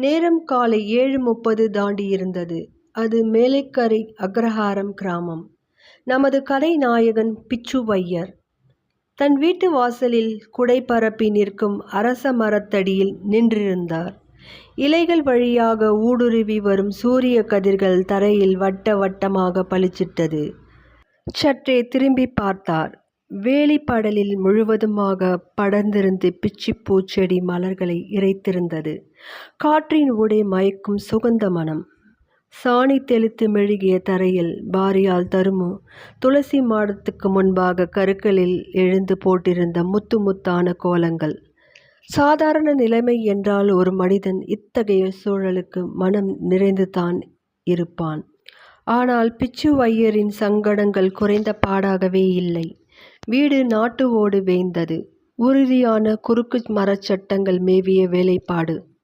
நேரம் காலை 7:30 தாண்டியிருந்தது. அது மேலைக்கரை அக்ரஹாரம் கிராமம். நமது கதை நாயகன் பிச்சுவையர் தன் வீட்டு வாசலில் குடை பரப்பி நிற்கும் அரச மரத்தடியில் நின்றிருந்தார். இலைகள் வழியாக ஊடுருவி வரும் சூரிய கதிர்கள் தரையில் வட்ட வட்டமாக பளிச்சிட்டது. சற்றே திரும்பி பார்த்தார். வேலிப்படலில் முழுவதுமாக படர்ந்திருந்து பிச்சிப்பூ செடி மலர்களை இறைத்திருந்தது. காற்றின் ஊடே மயக்கும் சுகந்த மனம். சாணி தெளித்து மெழுகிய தரையில் பாரியால் தருமு துளசி மாடத்துக்கு முன்பாக கருக்களில் எழுந்து போட்டிருந்த முத்து முத்தான கோலங்கள். சாதாரண நிலைமை என்றால் ஒரு மனிதன் இத்தகைய சூழலுக்கு மனம் நிறைந்துதான் இருப்பான். ஆனால் பிச்சுவையரின் சங்கடங்கள் குறைந்த பாடாகவே இல்லை. வீடு நாட்டு ஓடு வேய்ந்தது. உறுதியான குறுக்கு மரச்சட்டங்கள் மேவிய வேலைப்பாடு.